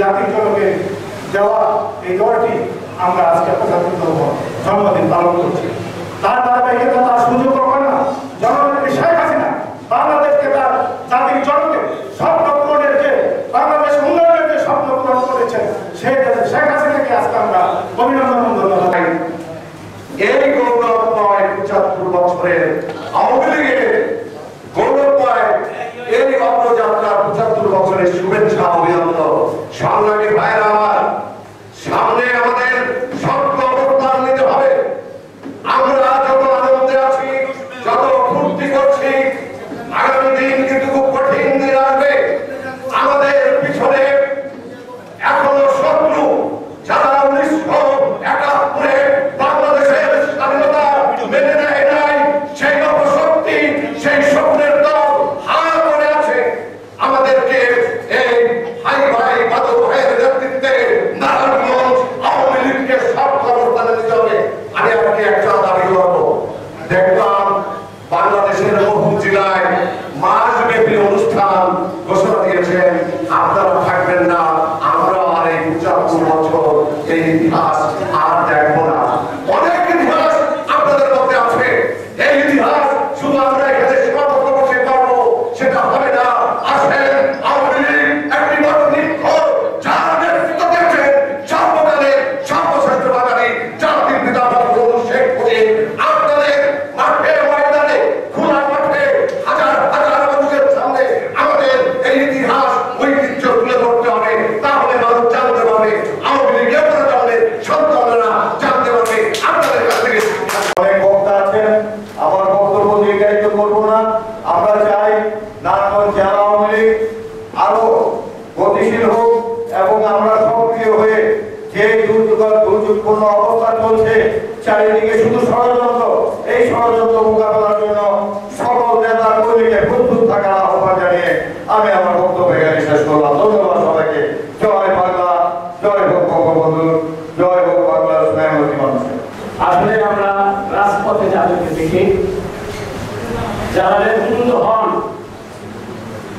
জাতির জনকে দেওয়া এই দলটি আমরা আজকে ৭৫তম জন্মদিন পালন করছি। তার ধারাবাহিকতা তার সুযোগ হবে না। জননেত্রী শেখ হাসিনা বাংলাদেশকে তার জাতির জনকে স্বপ্ন পূরণের যে বাংলাদেশ উন্নয়নের যে স্বপ্ন পূরণ করেছেন সেই শেখ হাসিনাকে আজকে আমরা অভিনন্দন ধন্যবাদ। এই গৌরবময় ৭৫ বছরের আওয়ামী লীগের গৌরবময় এই অগ্রযাত্রার ৭৫ বছরের শুভেচ্ছা অভিনন্দন। সংগ্রামী ভাইরা আমার, সামনে আমাদের শক্ত অবস্থান নিতে হবে। আমরা যত আনন্দে আছি, যত ফুর্তি করছি, আগামী দিন কিন্তু খুব কঠিন দিন আসবে। আমাদের পিছনে এখনো শত্রু যারা ১৯৭১ বাংলাদেশের স্বাধীনতা মেনে নেয় নাই, সেই অপশক্তি, সেই স্বপ্নের দল হার করে আছে। আমাদেরকে এই ভাই ভাই বাদল ভাইয়ের নেতৃত্বে নারায়ণগঞ্জ আওয়ামী লীগকে শক্ত অবস্থানে নিতে হবে। আমি আপনাকে একটা দাবি করবো, দেখলাম বাংলাদেশের বহু জেলায় মাসব্যাপী অনুষ্ঠান ঘোষণা দিয়েছেন, আপনারা থাকবেন না। আমরা আর এই ৭৫ বছর এই ইতিহাস আর দেখবো না। অনেক ইতিহাস আপনাদের মধ্যে আছে। এই ইতিহাস শুধু আমরা এখানে সীমাবদ্ধ করতে পারবো সেটা হবে না। আসেন, আওয়ামী লীগ একটি গণতন্ত্র যারা নেতৃত্ব দিয়েছেন সর্বকালের সর্বশ্রেষ্ঠ বাঙালি জাতির পিতা বঙ্গবন্ধু শেখ মুজিব, আপনাদের মাঠে ময়দানে খোলা মাঠে হাজার হাজার মানুষের সামনে আমাদের এই ইতিহাস ঐতিহ্য তুলে ধরতে হবে। তাহলে মানুষ জানতে পারবে, আওয়ামী লীগের জানলে সন্তানরা জানতে পারবে আপনাদের কাছ থেকে। অনেক বক্তা আছেন, আমার বক্তব্য দীর্ঘায়িত করবো না। আমরা চাই নারায়ণগঞ্জ জেলা আওয়ামী লীগ আরো গতিশীল হোক এবং আমরা সক্রিয় হয়ে যে দুর্যোগপূর্ণ অবস্থা চলছে, চারিদিকে শুধু ষড়যন্ত্র, এই ষড়যন্ত্র মোকাবেলার জন্য সকল নেতা কর্মীকে প্রস্তুত থাকার আহ্বান জানিয়ে আমি আমার বক্তব্য এখানে শেষ করলাম। ধন্যবাদ সবাইকে। জয় বাংলা, জয় হোক বঙ্গবন্ধু, জয় হোক বাংলার স্নেহমতী মানুষের। আসলে আমরা রাজপথে যাদেরকে দেখি, যারা নেতৃত্ব হন,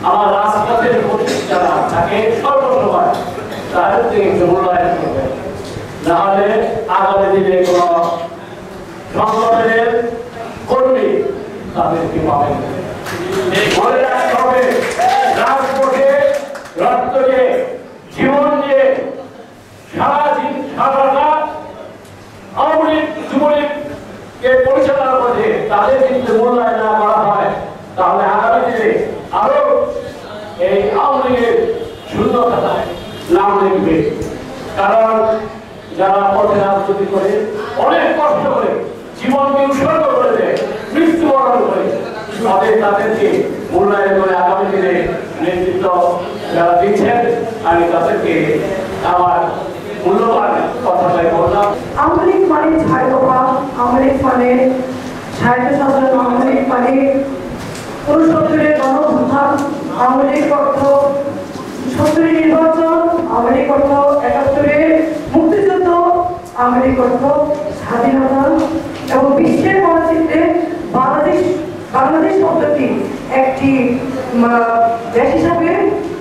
আমার রাজপথের যারা থাকে সর্বসময় তাদের থেকে একটু মূল্যায়ন করবে, নাহলে আগামী দিনে কোন সংগঠনের কর্মী তাদেরকে পাবেন। মনে রাখতে হবে, রাজপথে রক্ত দিয়ে, জীবন দিয়ে, সারা রাত আওয়ামী লীগ যুবলীগকে পরিচালনা করে তাদের কিন্তু মূল্যায়ন না করা হয়, তাহলে আগামী দিনে আরো এই আওয়ামী লীগের শূন্য খাতায় নাম লিখবে। কারণ যারা পথে রাজনীতি করে, অনেক কষ্ট করে, জীবনকে উৎসর্গ করে দেয়, মৃত্যুবরণ করে, তাদেরকে মূল্যায়ন করে আগামী দিনে নেতৃত্ব যারা দিচ্ছেন, আমি তাদেরকে আমার মূল্যবান কথাটাই বললাম। আওয়ামী লীগ মানে ছাত্রপা, আওয়ামী লীগ মানে সাহিত্য সাধারণ, আওয়ামী লীগ মানে ৬৯-এর গণঅভ্যুত্থান, আওয়ামী লীগ অর্থ ৭০-এর নির্বাচন, আওয়ামী লীগ অর্থ ৭১-এর মুক্তিযুদ্ধ, আওয়ামী লীগ অর্থ স্বাধীনতা এবং বিশ্বের মানচিত্রে বাংলাদেশ শব্দটি একটি দেশ হিসাবে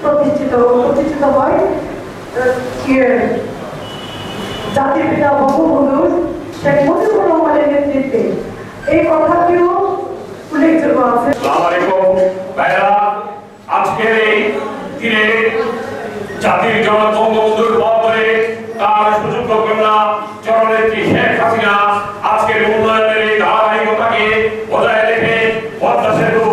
প্রতিষ্ঠিত হয় জাতির পিতা বঙ্গবন্ধু শেখ মুজিবুর রহমানের নেতৃত্বে। এই কথাটিও উল্লেখযোগ্য আছে। আজকের এই দিনে জাতির জনক বঙ্গবন্ধুর বদলে তার সুযোগ্য কন্যা জননেত্রী শেখ হাসিনা আজকের উন্নয়নের এই ধারাবাহিকতাকে বজায় রেখে পদ্মা সেতু,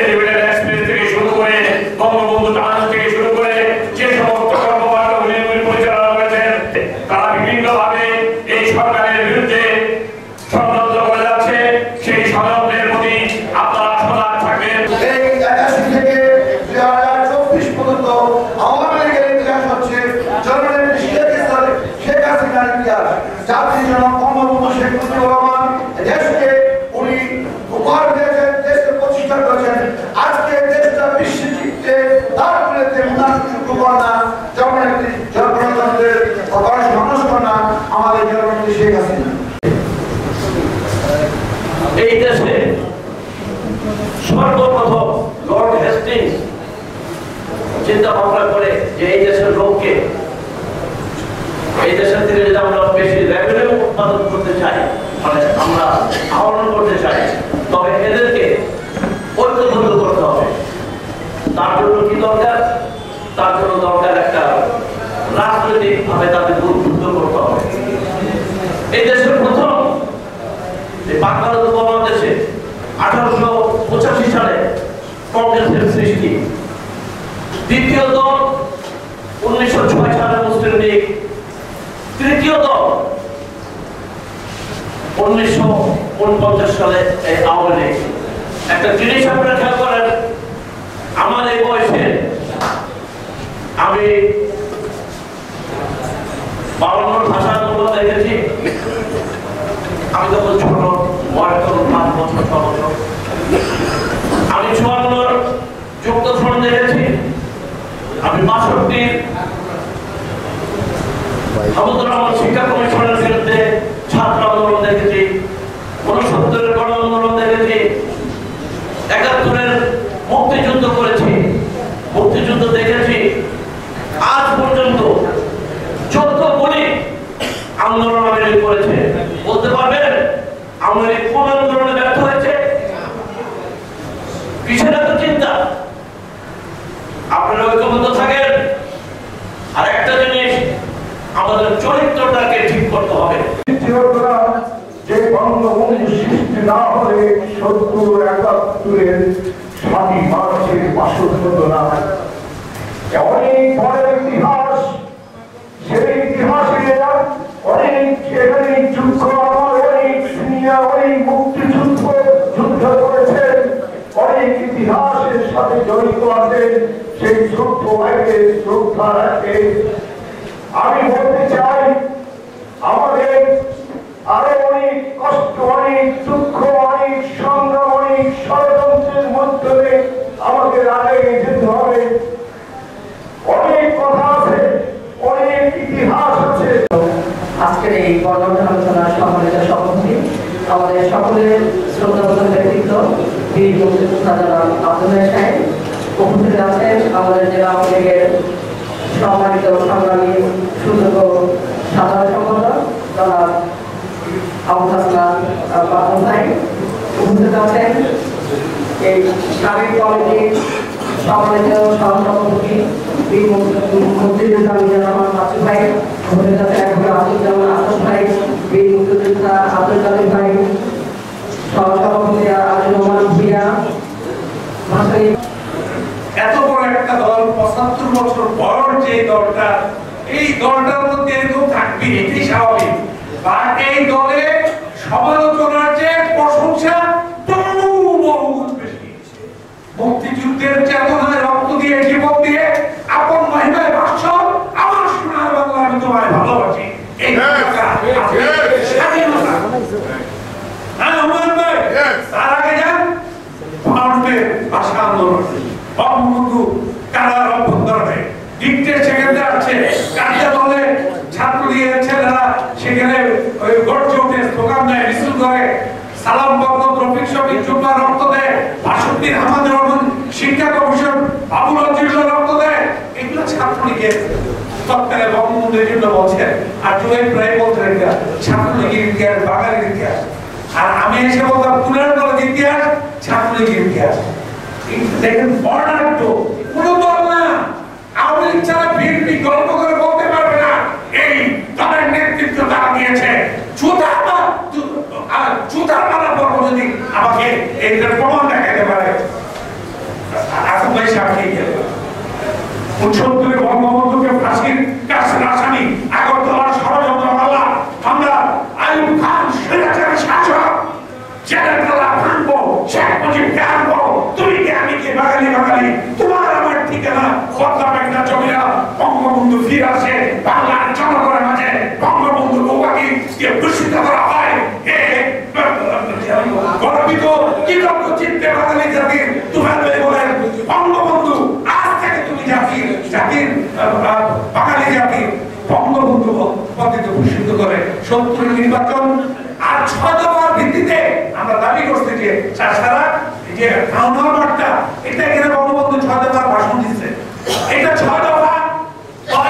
এলিভেটেড এক্সপ্রেস থেকে শুরু করে বঙ্গবন্ধু টানেল থেকে শুরু করে যে সমস্ত কর্মকাণ্ড পরিচালনা করেছেন, তারা বিভিন্নভাবে এই সরকারের বিরুদ্ধে ষড়যন্ত্র করে যাচ্ছে। সেই ষড়যন্ত্রের প্রতি আপনারা সজাগ থাকবেন। এই ৮১ থেকে ২০২৪ পর্যন্ত আওয়ামী লীগের ইতিহাস হচ্ছে জননেত্রী শেখ হাসিনার ইতিহাস। জাতির জনক বঙ্গবন্ধু শেখ মুজিবুর রহমান দেশকে উনি উপহার দিয়েছেন, দেশকে প্রতিষ্ঠা করেছেন। আজকে দেশটা বিশ্বচিত্রে তার বিরুদ্ধে উন্নয়ন জননেত্রী জনগণতন্ত্রের মানুষ কন্যা আমাদের জননেত্রী শেখ হাসিনা। এই দেশে সর্বপ্রথম লর্ড হেস্টিংস চিন্তা ভাবনা করে যে এই দেশের লোককে এই দেশের থেকে যদি আমরা বেশি রেভিনিউ উৎপাদন করতে চাই, মানে আমরা আহরণ করতে চাই, তবে এদেরকে ঐক্যবদ্ধ করতে হবে। তার জন্য কি দরকার? তার জন্য দরকার একটা রাজনৈতিক ভাবে তাদের উদ্বুদ্ধ করতে হবে। এই দেশের প্রথম বাংলাদেশ উপমহাদেশে 1885 সালে কংগ্রেসের সৃষ্টি, দ্বিতীয় দল 1906 সালে মুসলিম লীগ, তৃতীয় দল 1949 সালে এই আওয়ামী লীগ। একটা জিনিস আপনারা খেয়াল করেন, আমার এই বয়সে আমি 52 ভাষা আন্দোলন দেখেছি। আমি তখন ছোট, বয়স তখন 5 বছর 6 বছর। আমি 54 যুক্তফ্রন্ট দেখেছি। আমি 62 হামিদুর রহমান শিক্ষা কমিশনের বিরুদ্ধে ছাত্র আন্দোলন দেখেছি। 69 গণ আন্দোলন দেখেছি। 71 মুক্তিযুদ্ধ করেছি, মুক্তিযুদ্ধ দেখেছি। আজ পর্যন্ত 14 গুলি আন্দোলন আওয়ামী করেছে। বলতে পারবেন আওয়ামী লীগ কোন আন্দোলনে ব্যর্থ হয়েছে? কিসের এত চিন্তা? আপনারা ঐক্যবদ্ধ থাকেন। আর একটা জিনিস, আমাদের চরিত্রটাকে ঠিক করতে হবে। যে বঙ্গবন্ধু সৃষ্টি না হলে 70-71 7 মার্চের 62 না, অনেক পরের ইতিহাস। সেই ইতিহাসে অনেক এখানে যুদ্ধ, আমার অনেক সিনিয়র অনেক মুক্তিযুদ্ধ যুদ্ধ করেছেন, অনেক ইতিহাসের সাথে জড়িত আছে। সেই যুদ্ধ ভাইকে শ্রদ্ধা রাখে। আমি বলতে চাই, আমাদের আরো অনেক কষ্ট, অনেক দুঃখ, অনেক সংগ্রাম, অনেক ষড়যন্ত্রের মধ্যে আমাদের আগে যেতে হবে। অনেক কথা আছে, অনেক ইতিহাস আছে। আজকের এই বর্ণনা আলোচনার সম্মানিত সভাপতি, আমাদের সকলের শ্রদ্ধাভাজন ব্যক্তিত্ব বীর মুক্তিযোদ্ধা জনাব আব্দুল্লাহ সাহেব উপস্থিত আছেন। আমাদের জেলা আওয়ামী লীগের সম্মানিত সংগ্রামী সুযোগ্য সাধারণ সম্পাদক জনাব আবু হাসনাত বাবু সাহেব উপস্থিত আছেন। এই সাবেক কমিটির সম্মানিত সহসভাপতি বীর মুক্তিযোদ্ধা মিজানুর রহমান মাসুদ ভাই উপস্থিত আছেন। আব্দুল আসাদ ভাই, বীর মুক্তিযোদ্ধা আব্দুল কাদের ভাই, সহসভাপতি আব্দুল রহমান ভূঁইয়া। এত বড় একটা দল, 75 বছর বড় যে দলটা, এই দলটার মধ্যে এরকম থাকবে, এটি স্বাভাবিক। বা এই দলে সমালোচনার যে প্রশংসা বহু বেশি। মুক্তিযুদ্ধের চেতনায় রক্ত দিয়ে, জীবন দিয়ে, আপন মহিমায় ভাষণ, আমার সোনার বাংলা আমি তোমায় ভালোবাসি, এই স্বাধীনতা। হ্যাঁ হুমায়ুন ভাই, তার আগে যান ভারতের ভাষা আন্দোলন, বঙ্গবন্ধু কারার অভ্যন্তরে ডিক্টেট সেখানে আছে, কাজে দলে ছাত্রলীগের ছেলেরা সেখানে ওই গর্জে উঠে স্লোগান দেয়, মিছিল করে, সালাম বরকত, রফিক শফিক জুম্মা রক্ত দেয়, ভাষুদ্দিন আহমদ রহমান শিক্ষা কমিশন, বাবুল আজিজুল্লাহ রক্ত দেয়। এগুলো ছাত্রলীগের তৎকালে বঙ্গবন্ধুর জন্য বলছেন। আর জুলাই প্রায় বলতেন এটা ছাত্রলীগের ইতিহাস, বাঙালির ইতিহাস। আর আমি এসে বলতাম তুলের দলের ইতিহাস, ছাত্রলীগের ইতিহাস। দেখেন বর্ণাঢ্য, কোন দল না। আওয়ামী লীগ ছাড়া বিএনপি গল্প করে বলতে পারবে না এই দলের নেতৃত্ব তারা দিয়েছে। জুতার মালা পর্ব যদি আমাকে এইটার প্রমাণ দেখাতে পারে, এখন ভাই সাক্ষী গেল 69 বঙ্গবন্ধুকে ফাঁসির কাছের আসামি, আগরতলার ষড়যন্ত্র মামলা, আমরা আইয়ুব খান স্বৈরাচারী শাসক, জেলের তালা ভাঙবো, শেখ মুজিবকে আনবো, তুমি কে আমি কে, বাঙালি বাঙালি, তোমার আমার ঠিকানা, পদ্মা মেঘনা জমিরা, বঙ্গবন্ধু ফিরে আসে বাংলার জনগণের মাঝে, বঙ্গবন্ধু বৌবাকে দূষিত করা হয়। গর্বিত কৃতজ্ঞ চিত্তে বাঙালি জাতির তুফান ভাই বলেন, বঙ্গবন্ধু আজ থেকে তুমি জাতির বাঙালি জাতির বঙ্গবন্ধু পতিত ভূষিত করে 70 নির্বাচন আর 6 দফার ভিত্তিতে আমরা দাবি করছি যে সারা যে বার্তা, এটা এখানে বঙ্গবন্ধু 6 দফার ভাষণ দিচ্ছে, এটা 6 দফা,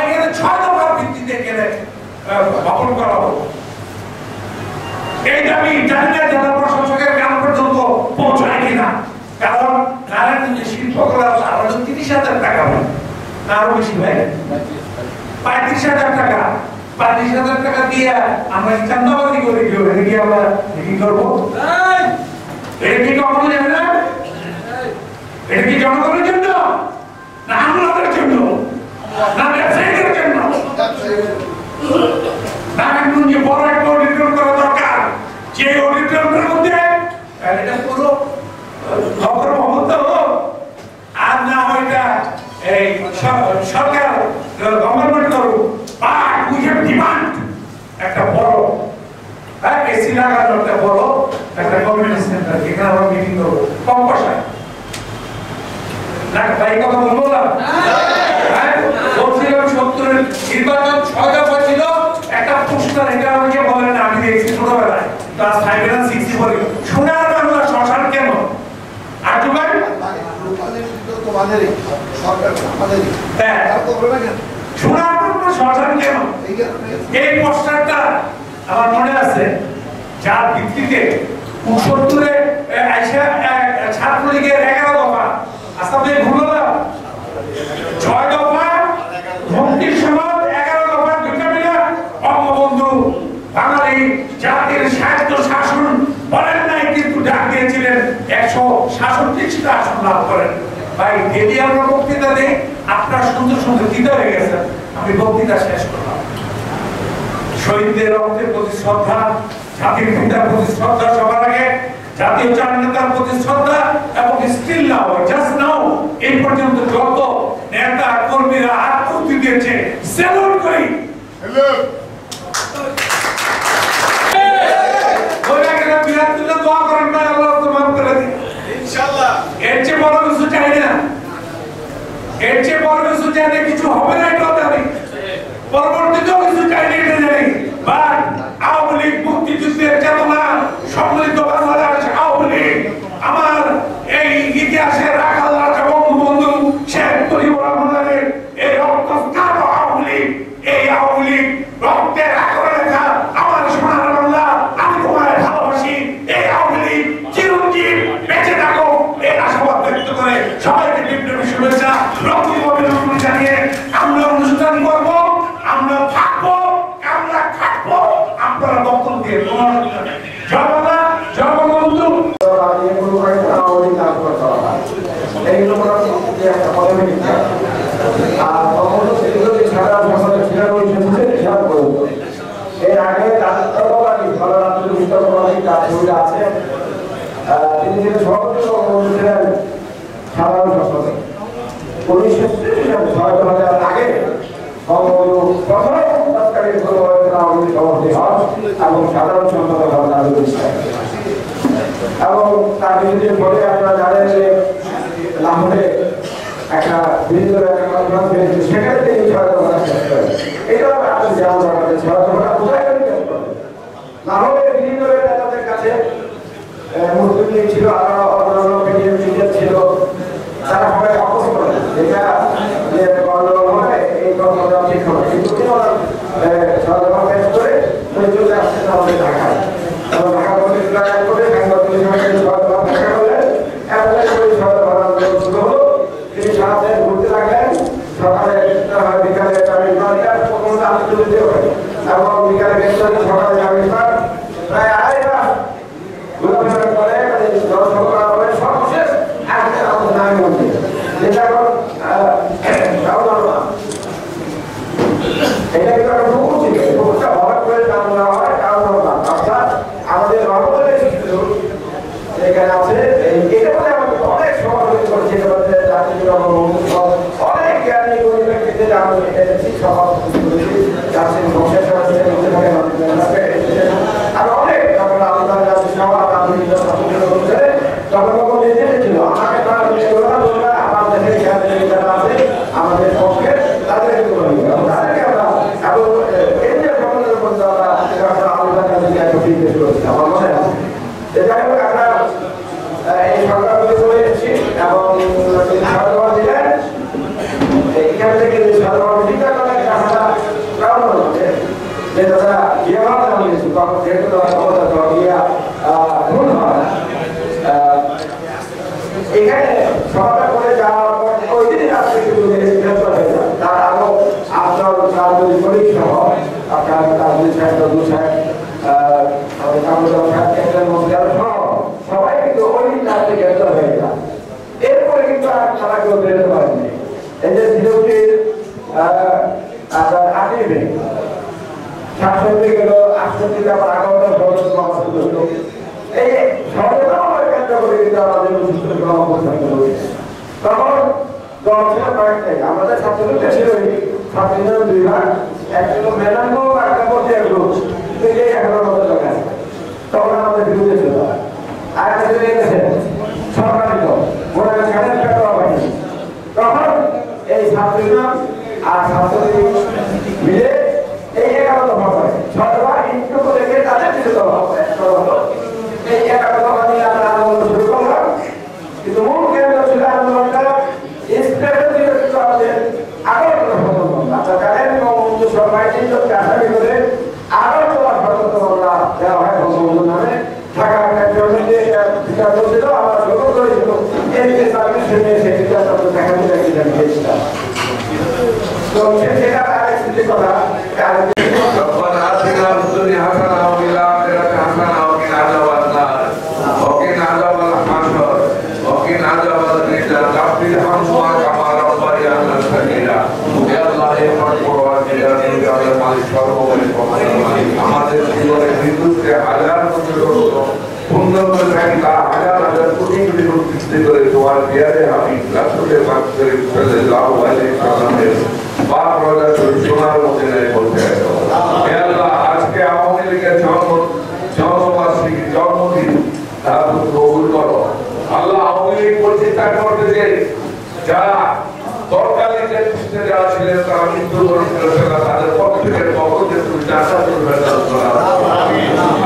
এখানে 6 দফার ভিত্তিতে এখানে দখল করা হোক। এই দাবি জানি না জেলা প্রশাসকের কান পর্যন্ত পৌঁছায় কিনা, কারণ নারায়ণগঞ্জে শিল্পকলা আরো 30,000 টাকা হয়, আরো বেশি ভাই 35,000 টাকা, 35,000 টাকা দিয়ে আমরা চান্দাবাজি করি, এটা কি আমরা কি করবো? এটা কি কখনো যাবে না? এটা কি জনগণের জন্য না আমলাদের জন্য না ব্যবসায়ীদের জন্য? নারায়ণগঞ্জে বড় একটা অডিটরিয়াম করা দরকার, যে অডিটরিয়ামের মধ্যে এটা পুরো খবর মহত্ব হোক, আর না ওইটা এই সরকার গভর্নমেন্ট করুক, বাট উই হ্যাভ ডিমান্ড একটা বড় এসি লাগানো একটা বড় একটা কমিউনিটি সেন্টার, এখানে আমরা মিটিং করবো কম পয়সায়। না ভাই কথা বলবো না? বলছিলাম 70-এর নির্বাচন 6 দফা ছিল, একটা পোস্টার, এটা আমাকে বলেন, আমি দেখছি ছোটবেলায় ক্লাস 5 এর 6 এ পড়ি, সোনার বাংলা শ্মশান কেন? আর যুগাই সোনার বাংলা শ্মশান কেন? এই পোস্টারটা আমার মনে আছে, যার ভিত্তিতে 69-এ আইসা ছাত্রলীগের 11 দফা, আসামে ভুলো না 6 দফা মুক্তির সমাজ, 11 দফা দুইটা মিলে বঙ্গবন্ধু বাঙালি জাতির সাহিত্য শাসন বলেন নাই, কিন্তু ডাক দিয়েছিলেন 166টা আসন লাভ করেন। ভাই যদি আমরা বক্তৃতা দিই, আপনার সুন্দর সুন্দর দিতে হয়ে গেছে, আমি বক্তৃতা শেষ করলাম। শহীদদের রক্তের প্রতি শ্রদ্ধা, জাতির পিতার প্রতি শ্রদ্ধা, সবার আগে জাতীয় চার নেতার প্রতি শ্রদ্ধা, এবং স্টিল নাও জাস্ট নাও এই পর্যন্ত যত নেতা কর্মীরা আত্মহত্যা দিয়েছে সেলুট করি। দোয়া করেন ভাই, আল্লাহ তো মাফ করে দিন ইনশাআল্লাহ। এর চেয়ে বড় কিছু চাই না, এর চেয়ে বড় কিছু চাই না, কিছু হবে না এটা জানি, পরবর্তীতেও কিছু চাই না এটা জানি। বাট আওয়ামী লীগ মুক্তিযুদ্ধের চেতনা সম্মিলিত বাংলাদেশ আওয়ামী লীগ, আমার এই ইতিহাসে রাখা রাজা বঙ্গবন্ধু শেখ মুজিবুর রহমানের এই রক্তস্নাত আওয়ামী লীগ, এই আওয়ামী লীগ রক্তের আগুনে লেখা আমার সোনার বাংলা, আমি তোমায় ভালোবাসি, এই আওয়ামী লীগ চিরঞ্জীব বেঁচে থাকো, এই আশাবাদ ব্যক্ত করে সবাইকে বিপ্লবী শুভেচ্ছা রক্তিম অভিনন্দন জানিয়ে আমরা অনুষ্ঠান করব, আমরা থাকবো, আমরা খাটবো, আপনারা বক্তব্য দিয়ে তোমার জয় বাংলা, জয় বঙ্গবন্ধু। এর আগে তিনি ছিলেন সভাপতি ছিলেন সাধারণ সম্পাদক। 1966 আগে বঙ্গবন্ধু প্রথম তৎকালীন সভাপতি হন এবং সাধারণ সম্পাদক হন নাজমুল ইসলাম। এবং তার কিছুদিন পরে আপনারা জানেন যে লাহোরে একটা বিভিন্ন কনফারেন্স হয়েছে, সেখানে তিনি সহায়তা শেষ করেন। এটাও আপনি যেমন দরকার সহায়তা কোথায় লাহোরের বিভিন্ন নেতাদের কাছে মুসলিম লীগ ছিল, আরো অন্যান্য বিজেপি ছিল, তারা সবাই অপোজ করে যেটা যে গণতন্ত্র হয় এই গণতন্ত্র ঠিক হবে, কিন্তু সহায়তা শেষ করে চলে আসছেন আমাদের ঢাকায় এবং ঢাকা পুলিশ করে সহায়তা দেখা করলেন এবং সহায়তা শুরু হলো। তিনি সাথে ঘুরতে লাগলেন, সকালে বিকালে এবং বিকালে সকালে প্রায় 2.5 মাস ঘোরাফেরা করে জনসভা করে সর্বশেষ আমাদের নামে মধ্যে যেটা এখন এটা কিন্তু একটা পুকুর ছিল, পুকুরটা ভরাট করে নাম দেওয়া হয় কারণ অর্থাৎ আমাদের রহমতের শিশু যেখানে আছে এটা বলে আমাদের অনেক সমালোচনা করেছে, এটা বলতে জাতীয় অনেক জ্ঞানী ব্যক্তিদের আমি এনেছি সভাপতি করেছি, জাতীয় বংশের সাথে আর অনেক আমাদের পক্ষে তাদের আমার মনে আছে। যাই হোক আমরা এই সরকার করে এসেছি এবং সরকার দিলেন এখান থেকে সাধারণ চিন্তা করেন আমরা যে দাদা এখানে সভাটা করে যাওয়ার পর ওই দিন আপনি কিন্তু গ্রেফতার হয়ে যান। তার আরো আপনার রাজনৈতিক কলিগ সহ আপনার রাজনৈতিক সাহেব রঘু সাহেব সবাই কিন্তু ওই দিন আপনি গ্রেফতার হয়ে যান। এরপরে কিন্তু আর তারা কেউ বেরোতে পারেনি। এই যে বিরোধীর আপনার 8 মে 67 গেল 68 আবার 11 এই সরকার কেন্দ্র করে কিন্তু আমাদের অবস্থান করবে। তখন দলটা পার্টি আমাদের ছাত্রদের ছিল ছাত্রীদের 2 ভাগ, একটা মেলানো একটা করতে গ্রুপ থেকে 11 মতো টাকা। তখন আমাদের বিরুদ্ধে ছিল আর একটা সরকারি দল ওরা ছাড়েন পেট্রোল বাহিনী। তখন এই ছাত্রীরা আর ছাত্রী মিলে এই 11 দফা করে সরকার ইনটু করে তাদের বিরুদ্ধে দফা এই 11 দফা নিয়ে আমরা আন্দোলন শুরু করলাম। কিন্তু মূল কেন্দ্র ছিল আন্দোলনটা স্ট্র্যাটেজি আমাদের আগের আপনার জানেন বঙ্গবন্ধু সরকার তিনজনকে আসামি করে আরো চলার সতর্ক মামলা দেওয়া হয় বঙ্গবন্ধু নামে। ঢাকা ক্যান্টনমেন্টে বিচার করছিল, আমরা শুরু করেছিল এনকে সার্ভিস নিয়ে সেই বিচার দেখা দিয়েছিলাম। তো সেটা আরেকটি কথা ربنا آتنا في الدنيا حسنة وفي الآخرة حسنة وقنا عذاب النار وقنا عذاب الحشر وقنا عذاب الرجال رب ارحمهما كما ربيانا صغيرا يا الله رحمت পরওয়ারদিগার নিগারের মালিক সর্বময় আমাদের জীবনের বিদ্যুৎকে হাজার বছর সুন্দর করে রাখা হাজার হাজার কোটি কোটি সৃষ্টি করে তোমার বিয়ারে আমি রাসূলের মাধ্যমে সাল্লাল্লাহু আলাইহি ওয়াসাল্লামের পাক রওজা সোনার মদিনায় পৌঁছে গেল। হে আল্লাহ, আজকে আওয়ামী লীগের জন্মবার্ষিকী জন্মদিন তা তুমি কবুল করো। আল্লাহ, আওয়ামী লীগ প্রতিষ্ঠা করতে যে যারা তৎকালীন নেতৃত্বে যারা ছিলেন তারা মৃত্যুবরণ করেছেন, তাদের প্রত্যেকের পক্ষে তুমি জান্নাতুল ফেরদাউস দাও।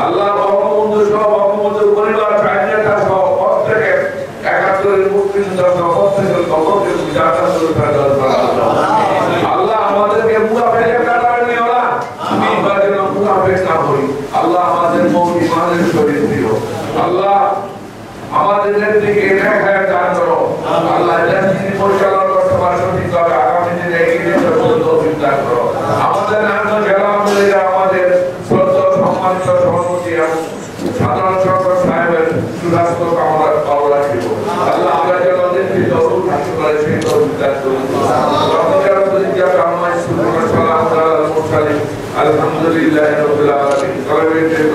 আল্লাহ, বঙ্গবন্ধু সহ বঙ্গবন্ধুর পরিবার চাইনেতা সহ প্রত্যেকের 71 মুক্তিযোদ্ধা সহ প্রত্যেকের পক্ষে তুমি জান্নাতুল ফেরদাউস দাও। আল্লাহ, আমাদেরকে মুনাফিকের কাতারে নিও না, আমি যেন মুনাফিক না হই। আল্লাহ, আমাদের মন ইমানের শরীর দিও। আল্লাহ, আমাদের নেত্রীকে নেখায় দান করো। আল্লাহ, নেত্রী পরিচালনা করতে পারে সঠিকভাবে আগামী দিনে এগিয়ে যেতে তৌফিক দান করো। আমাদের নাম জেলা আমলেরা আমাদের শ্রদ্ধা সম্মানিত সভাপতি সাধারণ সম্পাদক সাহেবের সুস্বাস্থ্য কামনা রাখিব। আল্লাহ, আমরা যেন নেত্রী দৌড় থাকতে পারে সেই তৌফিক দান করুন। আলহামদুলিল্লাহি রাব্বিল আলামিন।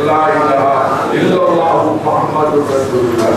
লা ইলাহা ইল্লাল্লাহু মুহাম্মাদুর রাসূলুল্লাহ।